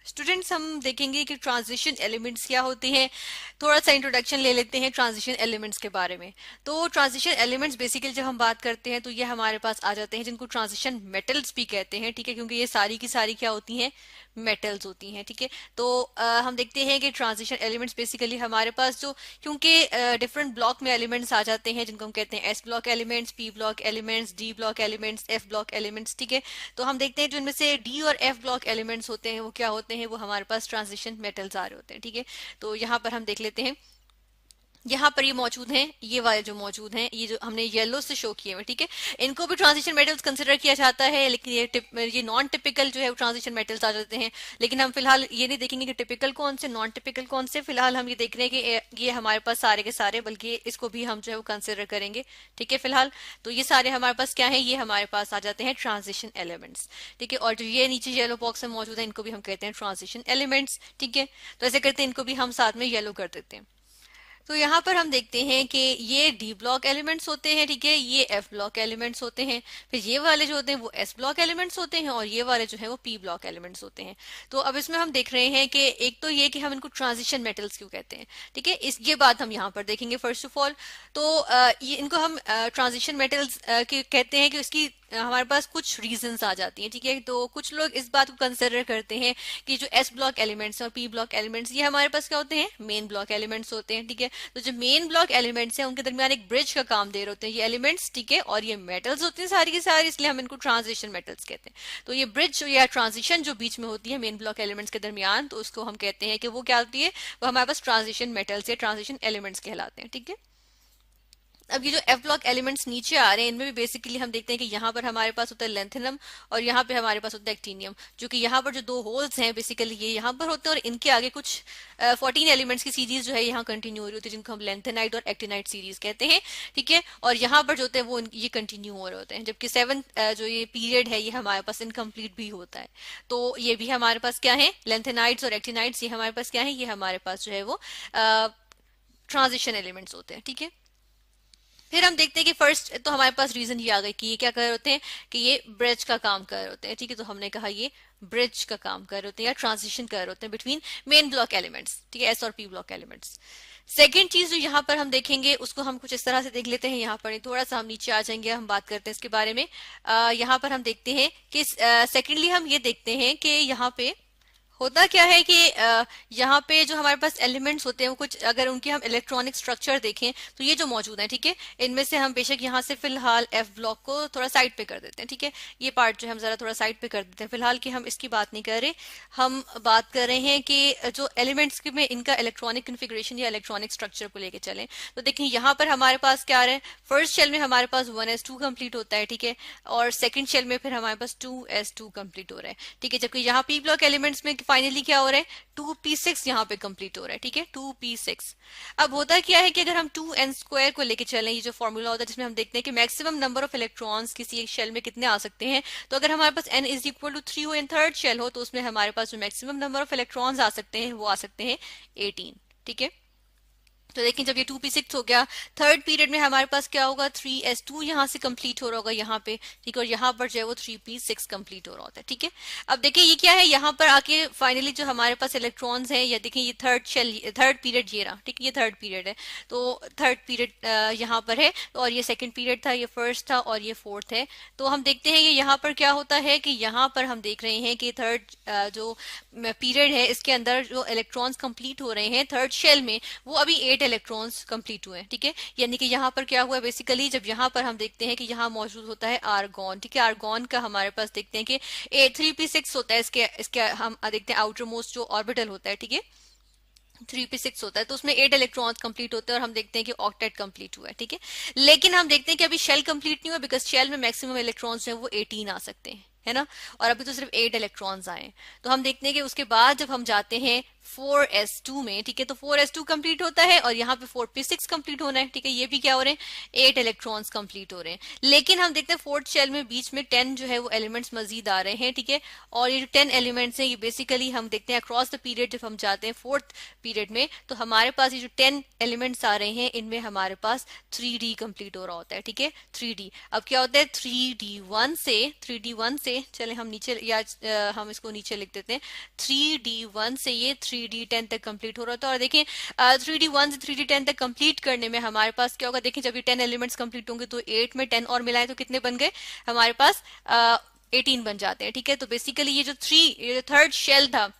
Students हम देखेंगे कि ट्रांजिशन एलिमेंट्स क्या होते हैं। थोड़ा सा इंट्रोडक्शन ले लेते हैं ट्रांजिशन एलिमेंट्स के बारे में। तो ट्रांजिशन एलिमेंट्स बेसिकली जब हम बात करते हैं तो ये हमारे पास आ जाते हैं जिनको ट्रांजिशन मेटल्स भी कहते हैं, ठीक है, क्योंकि ये सारी की सारी क्या होती हैं, मेटल्स होती हैं, ठीक है। तो हम देखते हैं कि ट्रांजिशन एलिमेंट्स बेसिकली हमारे पास जो, क्योंकि डिफरेंट ब्लॉक में एलिमेंट्स आ जाते हैं जिनको हम कहते हैं S block elements, P block elements, D block elements, F block elements, ठीक है। तो हम देखते हैं जो इनमें से डी और एफ ब्लॉक एलिमेंट्स होते हैं वो क्या होते हैं, वो हमारे पास ट्रांजिशन मेटल्स आ रहे होते हैं, ठीक है। तो यहाँ पर हम देख लेते हैं, यहाँ पर ये मौजूद हैं, ये वाले जो मौजूद हैं, ये जो हमने येलो से शो किए हुए, ठीक है। इनको भी ट्रांजिशन मेटल्स कंसिडर किया जाता है, लेकिन ये नॉन टिपिकल जो है वो ट्रांजिशन मेटल्स आ जाते हैं। लेकिन हम फिलहाल ये नहीं देखेंगे कि टिपिकल कौन से, नॉन टिपिकल कौन से। फिलहाल हम ये देख रहे हैं कि ये हमारे पास सारे के सारे, बल्कि इसको भी हम जो है वो कंसिडर करेंगे, ठीक है, फिलहाल। तो ये सारे हमारे पास क्या है, ये हमारे पास आ जाते हैं ट्रांजिशन एलिमेंट्स, ठीक है। और जो ये नीचे येलो बॉक्स में मौजूद है इनको भी हम कहते हैं ट्रांजिशन एलिमेंट्स, ठीक है। तो ऐसे करते हैं, इनको भी हम साथ में येलो कर देते हैं। तो यहाँ पर हम देखते हैं कि ये डी ब्लॉक एलिमेंट्स होते हैं, ठीक है, ये एफ ब्लॉक एलिमेंट्स होते हैं, फिर ये वाले जो होते हैं वो एस ब्लॉक एलिमेंट्स होते हैं, और ये वाले जो है वो पी ब्लॉक एलिमेंट्स होते हैं। तो अब इसमें हम देख रहे हैं कि एक तो ये कि हम इनको ट्रांजिशन मेटल्स क्यों कहते हैं, ठीक है, इस ये बात हम यहाँ पर देखेंगे फर्स्ट ऑफ ऑल। तो ये इनको हम ट्रांजिशन मेटल्स कहते हैं कि उसकी हमारे पास कुछ रीजंस आ जाती हैं, ठीक है। तो कुछ लोग इस बात को कंसिडर करते हैं कि जो एस ब्लॉक एलिमेंट्स और पी ब्लॉक एलिमेंट्स ये हमारे पास क्या होते हैं, मेन ब्लॉक एलिमेंट्स होते हैं, ठीक है। तो जो मेन ब्लॉक एलिमेंट्स हैं उनके दरमियान एक ब्रिज का काम दे रहे होते हैं ये एलिमेंट्स, ठीक है, और ये मेटल्स होते हैं सारी की सारी, इसलिए हम इनको ट्रांजिशन मेटल्स कहते हैं। तो ये ब्रिज या ट्रांजिशन जो बीच में होती है मेन ब्लॉक एलिमेंट्स के दरमियान, तो उसको हम कहते हैं कि वो क्या होती है, वो हमारे पास ट्रांजिशन मेटल्स या ट्रांजिशन एलिमेंट्स कहलाते हैं, ठीक है। अब ये जो एफ ब्लॉक एलिमेंट्स नीचे आ रहे हैं इनमें भी बेसिकली हम देखते हैं कि यहाँ पर हमारे पास होता है लेंथेनम और यहाँ पे हमारे पास होता है एक्टीनियम, जो कि यहाँ पर जो दो होल्स हैं बेसिकली ये यहाँ पर होते हैं, और इनके आगे कुछ 14 एलिमेंट्स की सीरीज जो है यहाँ कंटिन्यू हो रही होती है, जिनको हम लेंथेनाइट और एक्टिनाइट सीरीज कहते हैं, ठीक है। और यहाँ पर जो होते हैं वो ये कंटिन्यू हो रहे होते हैं, जबकि 7th जो ये पीरियड है ये हमारे पास इनकम्प्लीट भी होता है। तो ये भी हमारे पास क्या है, लेंथेनाइट्स और एक्टिनाइट्स, ये हमारे पास क्या है, ये हमारे पास जो है वो ट्रांजिशन एलिमेंट्स होते हैं, ठीक है। फिर हम देखते हैं कि फर्स्ट तो हमारे पास रीजन ये आ गई कि ये क्या कर रहे होते हैं, कि ये ब्रिज का काम कर रहे होते हैं, ठीक है। तो हमने कहा ये ब्रिज का काम कर रहे होते हैं या ट्रांजिशन कर रहे होते हैं बिटवीन मेन ब्लॉक एलिमेंट्स, ठीक है, एस और पी ब्लॉक एलिमेंट्स। सेकेंड चीज जो यहाँ पर हम देखेंगे उसको हम कुछ इस तरह से देख लेते हैं, यहाँ पर थोड़ा सा हम नीचे आ जाएंगे, हम बात करते हैं इसके बारे में। यहाँ पर हम देखते हैं कि सेकेंडली हम ये देखते हैं कि यहाँ पे होता क्या है कि यहाँ पे जो हमारे पास एलिमेंट्स होते हैं वो कुछ, अगर उनकी हम इलेक्ट्रॉनिक स्ट्रक्चर देखें तो ये जो मौजूद है, ठीक है, इनमें से हम बेशक यहाँ से फिलहाल एफ ब्लॉक को थोड़ा साइड पे कर देते हैं, ठीक है, ये पार्ट जो हम जरा थोड़ा साइड पे कर देते हैं फिलहाल, कि हम इसकी बात नहीं कर रहे, हम बात कर रहे हैं कि जो एलिमेंट्स में इनका इलेक्ट्रॉनिक कन्फिग्रेशन या इलेक्ट्रॉनिक स्ट्रक्चर को लेकर चलें। तो देखिए यहाँ पर हमारे पास क्या आ रहा है, फर्स्ट शेल में हमारे पास 1s2 कंप्लीट होता है, ठीक है, और सेकंड शेल में फिर हमारे पास 2s2 कंप्लीट हो रहा है, ठीक है, जबकि यहाँ पी ब्लॉक एलिमेंट्स में फाइनली क्या हो रहा है, 2p6 यहाँ पे कंप्लीट हो रहा है, ठीक है, 2p6। अब होता क्या है कि अगर हम 2n² को लेके चलें, ये जो फॉर्मूला होता है जिसमें हम देखते हैं कि मैक्सिमम नंबर ऑफ इलेक्ट्रॉन्स किसी एक शेल में कितने आ सकते हैं, तो अगर हमारे पास n इज इक्वल टू 3 हो इन थर्ड शेल हो, तो उसमें हमारे पास जो मैक्सिमम नंबर ऑफ इलेक्ट्रॉन्स आ सकते हैं वो आ सकते हैं 18, ठीक है। तो देखिए जब ये 2p6 हो गया, थर्ड पीरियड में हमारे पास क्या होगा, 3s2 यहाँ से कंप्लीट हो रहा होगा यहाँ पे, ठीक है, और यहाँ पर जो है वो 3p6 कंप्लीट हो रहा होता है, ठीक है। अब देखिए ये क्या है, यहाँ पर आके फाइनली जो हमारे पास इलेक्ट्रॉन्स हैं, या देखिए ये थर्ड पीरियड ये रहा, ठीक है, ये थर्ड पीरियड है, तो थर्ड पीरियड यहाँ पर है, और ये सेकेंड पीरियड था, ये फर्स्ट था, और ये फोर्थ है। तो हम देखते हैं कि यहाँ पर क्या होता है कि यहाँ पर हम देख रहे हैं कि थर्ड जो पीरियड है इसके अंदर जो इलेक्ट्रॉन्स कंप्लीट हो रहे हैं थर्ड शेल में, वो अभी 8 इलेक्ट्रॉन्स कंप्लीट हुए हैं, ठीक है। यानी कि यहाँ पर क्या हुआ बेसिकली, जब यहाँ पर हम देखते हैं कि यहाँ मौजूद होता है आर्गॉन, ठीक है, आर्गॉन का हमारे पास देखते हैं कि 3p6 होता है, इसके हम देखते हैं आउटर मोस्ट जो ऑर्बिटल होता है, ठीक है, 3p6 होता है, तो उसमें 8 इलेक्ट्रॉन्स कंप्लीट होते हैं, और हम देखते हैं कि ऑक्टेट कंप्लीट हुआ है, ठीक है। लेकिन हम देखते हैं कि अभी शेल कंप्लीट नहीं हुआ, बिकॉज शेल में मैक्सिमम इलेक्ट्रॉन्स जो है वो 18 आ सकते हैं, है ना, और अभी तो सिर्फ 8 इलेक्ट्रॉन्स आए। तो हम देखते हैं कि उसके बाद जब हम जाते हैं 4s2 में, ठीक है। तो 4s2 कंप्लीट होता है और यहाँ पे 4p6 कंप्लीट होना है, ठीक है। ये भी क्या हो रहे हैं, 8 इलेक्ट्रॉन्स कंप्लीट हो रहे हैं। लेकिन हम देखते हैं फोर्थ शेल में बीच में 10 जो है वो एलिमेंट्स मजीद आ रहे हैं, ठीक है। और ये जो 10 एलिमेंट्स हैं ये बेसिकली हम देखते हैं अक्रॉस द पीरियड, जब हम जाते हैं फोर्थ पीरियड में तो हमारे पास ये जो 10 एलिमेंट्स आ रहे हैं इनमें हमारे पास 3D कंप्लीट हो रहा होता है, ठीक है। 3D अब क्या होता है, 3D1 से चले हम नीचे, या हम इसको नीचे लिख देते हैं। 3D1 से ये 3D10 तक कंप्लीट हो रहा था। और देखें 3D1 से 3D10 तक कंप्लीट करने में हमारे पास क्या होगा, देखें जब ये 10 एलिमेंट्स कंप्लीट होंगे तो 8 में 10 और मिलाए तो कितने बन गए हमारे पास, 18 बन जाते हैं, ठीक है। तो बेसिकली ये जो थर्ड शेल था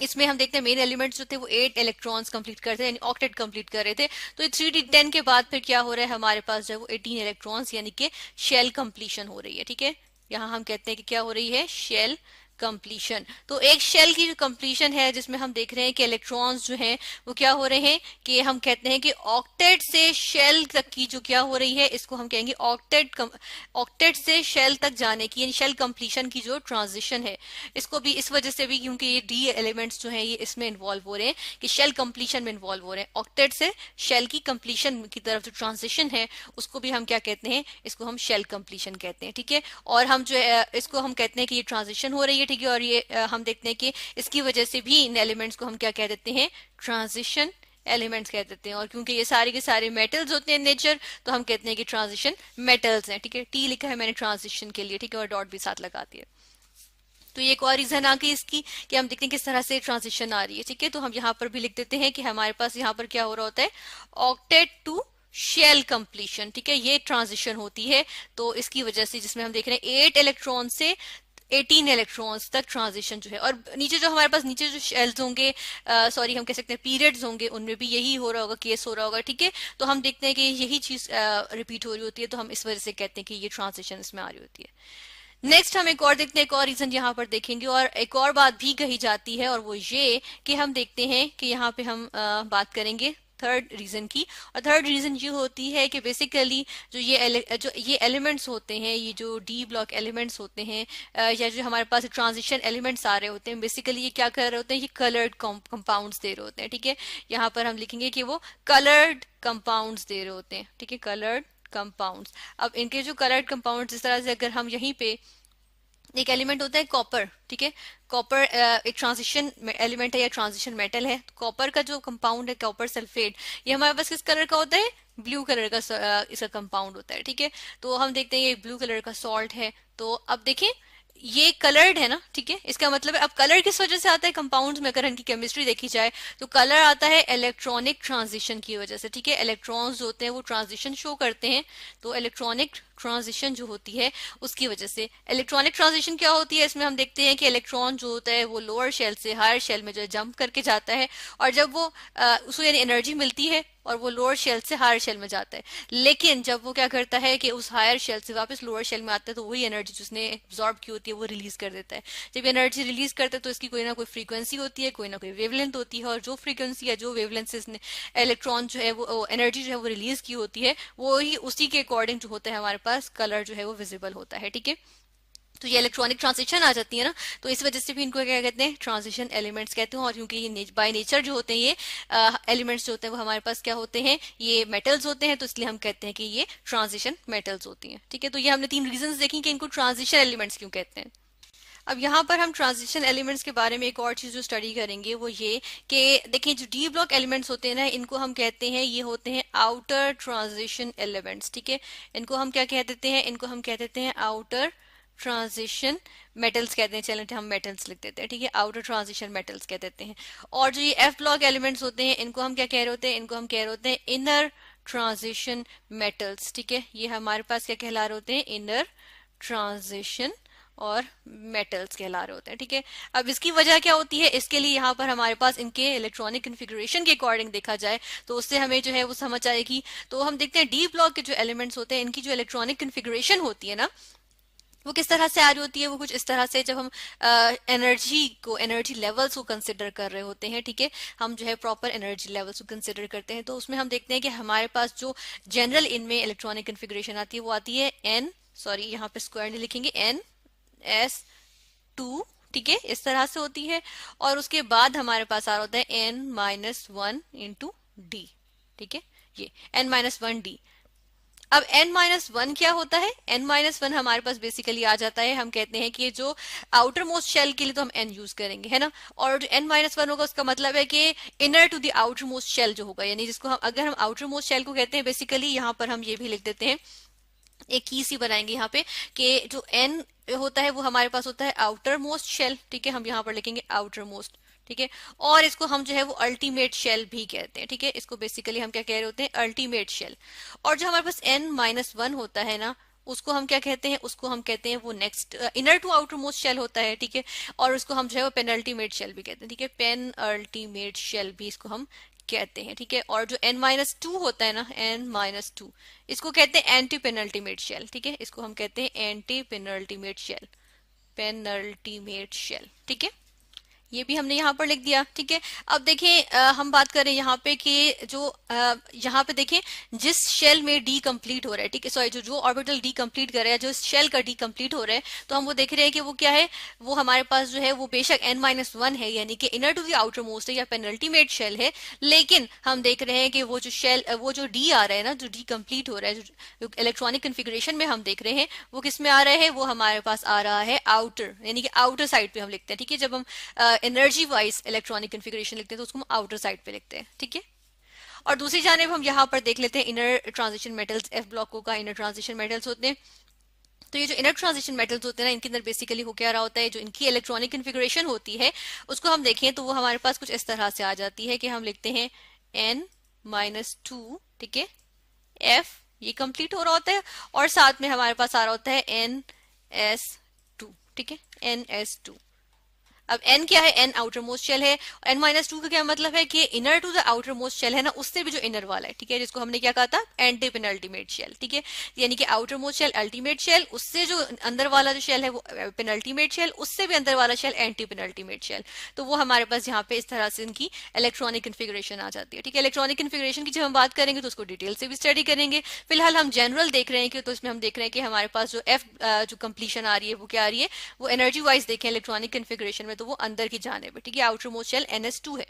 इसमें हम देखते हैं मेन एलिमेंट्स जो थे वो 8 इलेक्ट्रॉन्स कंप्लीट करते हैं, यानी ऑक्टेट कंप्लीट कर रहे थे। तो ये 3D10 के बाद फिर क्या हो रहा है हमारे पास जो है वो 18 इलेक्ट्रॉन्स यानी कि शेल कंप्लीशन हो रही है, ठीक है। यहाँ हम कहते हैं कि क्या हो रही है, शेल कंप्लीशन। तो एक शेल की जो कंप्लीशन है जिसमें हम देख रहे हैं कि इलेक्ट्रॉन्स जो हैं वो क्या हो रहे हैं कि हम कहते हैं कि ऑक्टेट से शेल तक की जो क्या हो रही है इसको हम कहेंगे ऑक्टेट से शेल तक जाने की, यानी शेल कंप्लीशन की जो ट्रांजिशन है। इसको भी इस वजह से भी क्योंकि ये डी एलिमेंट्स जो हैं ये इसमें इन्वॉल्व हो रहे हैं कि शेल कंप्लीशन में इन्वॉल्व हो रहे हैं। ऑक्टेट से शेल की कंप्लीशन की तरफ जो ट्रांजिशन है उसको भी हम क्या कहते हैं, इसको हम शेल कंप्लीशन कहते हैं, ठीक है। और हम जो है इसको हम कहते हैं कि ये ट्रांजिशन हो रही है, ठीक है। और ये हम देखते हैं कि इसकी वजह से भी इन एलिमेंट्स को हम क्या कह देते हैं, ट्रांजिशन एलिमेंट्स कह देते हैं। और क्योंकि ये सारे के सारे मेटल्स होते हैं नेचर तो हम कहते हैं कि ट्रांजिशन मेटल्स हैं, ठीक है। टी लिखा है मैंने ट्रांजिशन के लिए, ठीक है, और डॉट भी साथ लगा दिया। तो ये एक और रीजन आ गई इसकी कि हम देखते हैं किस तरह से ट्रांजिशन आ रही है, ठीक है। तो हम यहाँ पर भी लिख देते हैं कि हमारे पास यहाँ पर क्या हो रहा होता है, ऑक्टेट टू शेल कंप्लीशन, ठीक है, ये ट्रांजिशन होती है। तो इसकी वजह से जिसमें हम देख रहे हैं 8 इलेक्ट्रॉन से 18 इलेक्ट्रॉन्स तक ट्रांजिशन जो है। और नीचे जो हमारे पास नीचे जो शेल्स होंगे, सॉरी हम कह सकते हैं पीरियड्स होंगे, उनमें भी यही हो रहा होगा, केस हो रहा होगा, ठीक है। तो हम देखते हैं कि यही चीज रिपीट हो रही होती है, तो हम इस वजह से कहते हैं कि ये ट्रांजिशन इसमें आ रही होती है। नेक्स्ट हम एक और देखते हैं, एक और रीजन यहाँ पर देखेंगे और एक और बात भी कही जाती है और वो ये कि हम देखते हैं कि यहाँ पे हम बात करेंगे थर्ड रीजन की। और थर्ड रीजन ये होती है कि बेसिकली जो ये एलिमेंट्स होते हैं, ये जो डी ब्लॉक एलिमेंट्स होते हैं या जो हमारे पास ट्रांजिशन एलिमेंट्स आ रहे होते हैं, बेसिकली ये क्या कर रहे होते हैं, ये कलर्ड कंपाउंड्स दे रहे होते हैं, ठीक है। यहाँ पर हम लिखेंगे कि वो कलर्ड कंपाउंड्स दे रहे होते हैं, ठीक है, कलर्ड कंपाउंड्स। अब इनके जो कलर्ड कंपाउंड्स, इस तरह से अगर हम यहीं पे एक एलिमेंट होता है कॉपर, ठीक है, कॉपर एक ट्रांजिशन एलिमेंट है या ट्रांजिशन मेटल है। कॉपर का जो कंपाउंड है कॉपर सल्फेट, ये हमारे पास किस कलर का होता है, ब्लू कलर का इसका कंपाउंड होता है, ठीक है। तो हम देखते हैं ये ब्लू कलर का सॉल्ट है। तो अब देखें ये कलर्ड है ना, ठीक है, इसका मतलब है अब कलर किस वजह से आता है कंपाउंड्स में, अगर इनकी केमिस्ट्री देखी जाए तो कलर आता है इलेक्ट्रॉनिक ट्रांजिशन की वजह से, ठीक है। इलेक्ट्रॉन्स जो होते हैं वो ट्रांजिशन शो करते हैं, तो इलेक्ट्रॉनिक ट्रांजिशन जो होती है उसकी वजह से। इलेक्ट्रॉनिक ट्रांजिशन क्या होती है, इसमें हम देखते हैं कि इलेक्ट्रॉन जो होता है वो लोअर शेल से हायर शेल में जो है जंप करके जाता है, और जब वो उसको यानी एनर्जी मिलती है और वो लोअर शेल से हायर शेल में जाता है। लेकिन जब वो क्या करता है कि उस हायर शेल से वापस लोअर शेल में आता है तो वही एनर्जी जिसने एब्जॉर्ब की होती है वो रिलीज कर देता है। जब एनर्जी रिलीज करता है तो इसकी कोई ना कोई फ्रीक्वेंसी होती है, कोई ना कोई वेवलेंथ होती है, और जो फ्रीक्वेंसी या जो वेवलेंथ से इसने इलेक्ट्रॉन जो है वो एनर्जी जो है वो रिलीज की होती है, वो ही उसी के अकॉर्डिंग जो होता है हमारे पास कलर जो है वो विजिबल होता है, ठीक है। तो ये इलेक्ट्रॉनिक ट्रांजिशन आ जाती है ना, तो इस वजह से भी इनको क्या कहते हैं, ट्रांजिशन एलिमेंट्स कहते हैं। और क्योंकि ये बाय नेचर जो होते हैं ये एलिमेंट्स जो होते हैं वो हमारे पास क्या होते हैं, ये मेटल्स होते हैं, तो इसलिए हम कहते हैं कि ये ट्रांजिशन मेटल्स होती हैं, ठीक है। तो ये हमने 3 रीजंस देखी कि इनको ट्रांजिशन एलिमेंट्स क्यों कहते हैं। अब यहाँ पर हम ट्रांजिशन एलिमेंट्स के बारे में एक और चीज जो स्टडी करेंगे वो ये कि देखिए जो डी ब्लॉक एलिमेंट्स होते हैं ना, इनको हम कहते हैं, ये होते हैं आउटर ट्रांजिशन एलिमेंट्स, ठीक है। इनको हम क्या कह देते हैं, इनको हम कह देते हैं आउटर ट्रांजिशन मेटल्स कहते हैं। चलें हम मेटल्स लिख देते हैं, ठीक है, आउटर ट्रांजिशन मेटल्स कह देते हैं। और जो ये एफ ब्लॉक एलिमेंट्स होते हैं इनको हम क्या कह रहे होते हैं, इनको हम कह रहे होते हैं इनर ट्रांजिशन मेटल्स, ठीक है। ये हमारे पास क्या कहला रहे होते हैं, इनर ट्रांजिशन और मेटल्स कहला रहे होते हैं, ठीक है। अब इसकी वजह क्या होती है, इसके लिए यहाँ पर हमारे पास इनके इलेक्ट्रॉनिक कन्फिगरेशन के अकॉर्डिंग देखा जाए तो उससे हमें जो है वो समझ आएगी। तो हम देखते हैं डी ब्लॉक के जो एलिमेंट्स होते हैं इनकी जो इलेक्ट्रॉनिक कन्फिगरेशन होती है ना वो किस तरह से आ रही होती है, वो कुछ इस तरह से, जब हम एनर्जी लेवल्स को कंसिडर कर रहे होते हैं, ठीक है, हम जो है प्रॉपर एनर्जी लेवल्स को कंसिडर करते हैं, तो उसमें हम देखते हैं कि हमारे पास जो जनरल इनमें इलेक्ट्रॉनिक कन्फिगरेशन आती है वो आती है यहाँ पे स्क्वायर नहीं लिखेंगे, NS2 ठीक है, इस तरह से होती है। और उसके बाद हमारे पास आ रहा होता है n-1 × d, ठीक है, ये n-1d। अब n-1 क्या होता है? n-1 हमारे पास बेसिकली आ जाता है, हम कहते हैं कि जो आउटर मोस्ट शेल के लिए तो हम n यूज करेंगे, है ना। और जो n-1 होगा उसका मतलब है कि inner to the outermost shell जो होगा, यानी जिसको हम, अगर हम आउटर मोस्ट शेल को कहते हैं बेसिकली, यहाँ पर हम ये भी लिख देते हैं, एक की सी बनाएंगे यहाँ पे, कि जो n होता है वो हमारे पास होता है आउटर मोस्ट शेल, ठीक है, हम यहाँ पर लिखेंगे आउटर मोस्ट, ठीक है। और इसको हम जो है वो अल्टीमेट शेल भी कहते हैं, ठीक है, इसको बेसिकली हम क्या कह रहे होते हैं, अल्टीमेट शेल। और जो हमारे पास n-1 होता है ना, उसको हम क्या कहते हैं, उसको हम कहते हैं वो next inner to outermost shell होता है, ठीक है। और उसको हम जो है वो पेनल्टीमेट शेल भी कहते हैं, ठीक है, पेनल्टीमेट शेल भी इसको हम कहते हैं, ठीक है। और जो n-2 होता है ना, n-2, इसको कहते हैं एंटी पेनल्टीमेट शेल, ठीक है, इसको हम कहते हैं antepenultimate shell, penultimate shell, ठीक है। ये भी हमने यहाँ पर लिख दिया, ठीक है। अब देखें हम बात करें यहाँ पे कि जो यहाँ पे देखें जिस शेल में डी कंप्लीट हो रहा है, ठीक है, सॉरी, जो ऑर्बिटल डी कंप्लीट कर रहा है, जो शेल का डी कंप्लीट हो रहा है, तो हम वो देख रहे हैं कि वो क्या है, वो हमारे पास जो है वो बेशक n-1 है, यानी कि inner to the outermost है या पेनल्टीमेट शेल है, लेकिन हम देख रहे हैं कि वो जो शेल, वो जो डी आ रहा है ना, जो डी कंप्लीट हो रहा है, जो इलेक्ट्रॉनिक कन्फिग्रेशन में हम देख रहे हैं, वो किस में आ रहा है, वो हमारे पास आ रहा है आउटर, यानी कि आउटर साइड पे हम लिखते हैं, ठीक है। जब हम एनर्जी वाइज इलेक्ट्रॉनिक कन्फिग्रेशन लिखते हैं तो उसको हम आउटर साइड पे लिखते हैं, ठीक है। और दूसरी जानिब हम यहाँ पर देख लेते हैं इनर ट्रांजिशन मेटल्स, एफ ब्लॉकों का इनर ट्रांजिशन मेटल्स होते हैं। तो ये जो इनर ट्रांजिशन मेटल्स होते हैं ना, इनके अंदर बेसिकली हो क्या रहा होता है, जो इनकी इलेक्ट्रॉनिक कन्फिग्रेशन होती है उसको हम देखें तो वो हमारे पास कुछ इस तरह से आ जाती है कि हम लिखते हैं n-2, ठीक है, f ये कंप्लीट हो रहा होता है, और साथ में हमारे पास आ रहा होता है ns2, ठीक है, ns2। अब n क्या है, n आउटर मोस्ट शेल है, n-2 का क्या मतलब है कि inner to the outermost shell है ना, उससे भी जो इनर वाला है, ठीक है, जिसको हमने क्या कहा था, एंटी पेनल्टीमेट शेल, ठीक है, यानी कि outermost shell ultimate shell, उससे जो अंदर वाला जो शेल है वो पेनल्टीमेट शेल, उससे भी अंदर वाला शेल एंटी पेनल्टीमेट शेल। तो वो हमारे पास यहाँ पे इस तरह से इनकी इलेक्ट्रॉनिक कन्फिग्रेशन आ जाती है, ठीक है। इलेक्ट्रॉनिक कन्फिग्रेशन की जब हम बात करेंगे तो उसको डिटेल से भी स्टडी करेंगे, फिलहाल हम जनरल देख रहे हैं कि, तो इसमें हम देख रहे हैं कि हमारे पास जो एफ जो कंप्लीशन आ रही है वो क्या आ रही है, वो एनर्जी वाइज देखें इलेक्ट्रॉनिक कन्फिग्रेशन में तो वो अंदर की जानिब है, ठीक है, आउटर मोस्ट शेल ns2 है,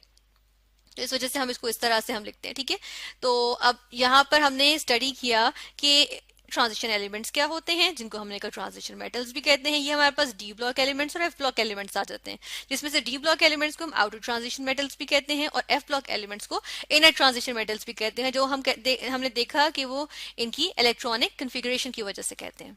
तो इस वजह से हम इसको इस तरह से हम लिखते हैं, ठीक है। तो अब यहाँ पर हमने स्टडी किया कि ट्रांजिशन एलिमेंट्स क्या होते हैं, जिनको हमने कहा ट्रांजिशन मेटल्स भी कहते हैं। ये हमारे पास डी ब्लॉक एलिमेंट्स और एफ ब्लॉक एलिमेंट्स आ जाते हैं, जिसमें से डी ब्लॉक एलिमेंट्स को हम आउटर ट्रांजिशन मेटल्स भी कहते हैं और एफ ब्लॉक एलिमेंट्स को इनर ट्रांजिशन मेटल्स भी कहते हैं, जो हमने देखा कि वो इनकी इलेक्ट्रॉनिक कन्फिगरेशन की वजह से कहते हैं।